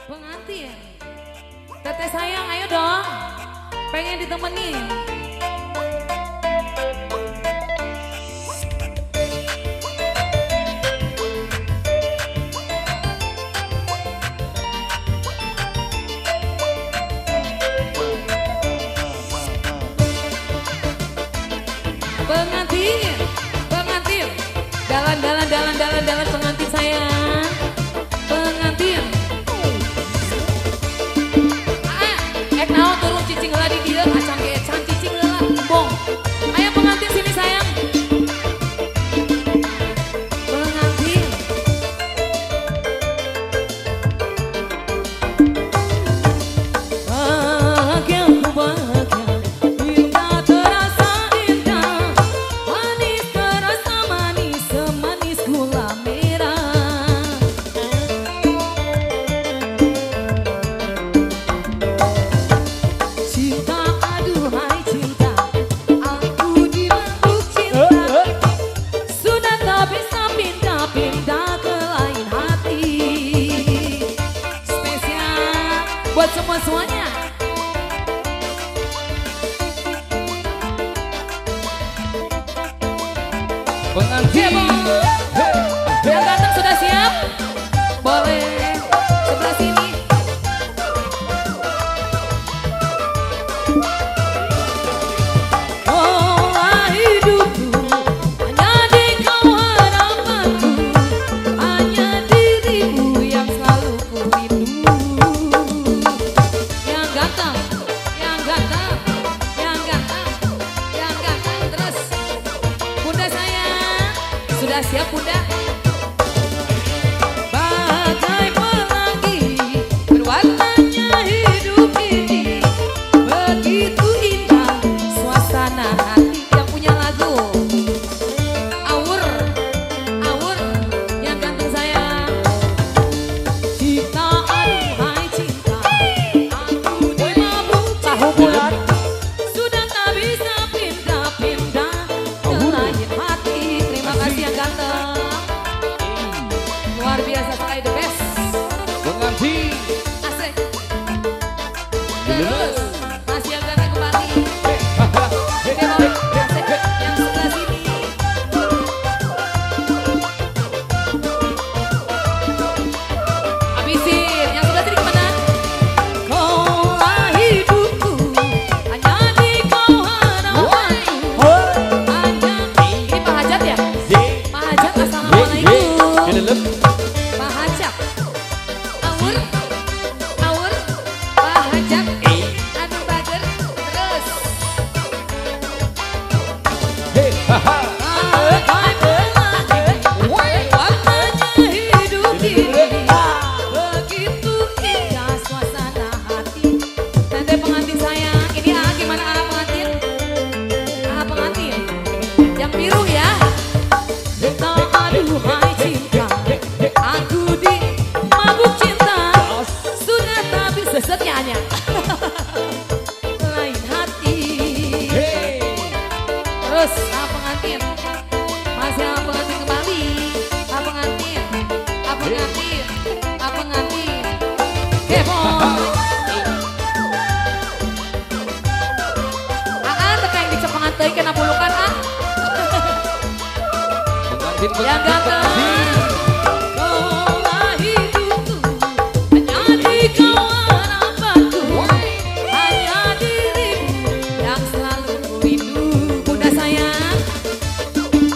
Pengantin. Teteh sayang, ayo dong. Pengen ditemenin. Pengantin, pengantin. Dalan pengantin sayang. Pengantin. Naon turun cicing heula di dieu acang gecan cicing heula embong. Ayo pengantin sini sayang. Pengantin. Bahagia ku bahagia, indah terasa indah, manis terasa manis, semanis gula merah. Buat semuanya. Pengantin. Yang ganteng sudah siap? Boleh sebelah sini. Oh hidupku hanya di kau harapanku, hanya dirimu yang selalu ku rindu. Terus bunda sayang, sudah siap bunda? Bagai pelangi berwarnanya hidup ini, begitu indah suasana hati. Yang punya lagu Awur, Awur yang ganteng sayang. Cinta aduhai cinta, aku dimabuk tahu bulan. Sudah tak bisa pindah-pindah ke lain hati. Terima kasih yang ganteng. Luar biasa sekali, the best. Pengantin. Asik. Terus masih yang ganteng kembali. Oke, asik. Yang sebelah sini. Habisin. Yang sebelah sini kemana? Kaulah hidupku, hanya di kau harapanku, hanya. Ini Pak Hajat ya? Pak Hajat, assalamualaikum. Pak Hajat. Awur, Awur, Pak Hajat. Anu bager, terus. Bagai pelangi, warnanya hidup ini, begitu indah suasana hati. Nanti pengantin sayang, ini gimana pengantin? Pengantin, yang biru ya. Cinta aduhai cinta, aku dimabuk cinta, sudah tak bisa setianya. Lain hati. Terus pengantin, masih pengantin kembali. Pengantin, pengantin, pengantin. Kemon. Teka yang dicepengan teuing kena bulukan Pengantin. yang ganteng. Kaulah hidupku, hanya di kau harapanku, hanya dirimu yang selalu ku rindu. Bunda sayang,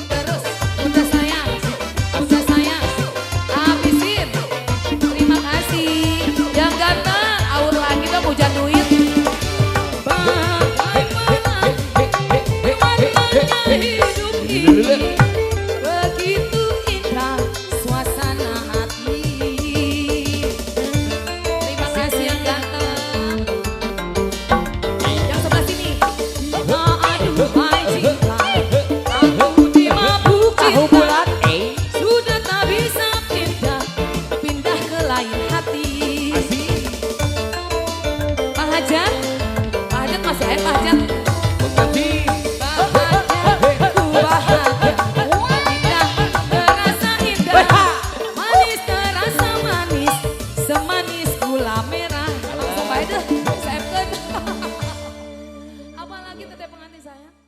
terus bunda sayang, habisin. Terima kasih yang ganteng. Awur lagi dong hujan duit. Bagai pelangi, warnanya hidup ini, begitu indah suasana hati. Terima kasih yang ganteng. Yang sebelah sini. Aduhai cinta, aku dimabuk cinta, sudah tak bisa pindah ke lain hati. Pak Hajat, Pak Hajat masih ada Pak Hajat. Pengantin. Bahagia, ku bahagia, indah terasa indah, manis terasa manis, semanis gula lagi teteh pengantin sayang.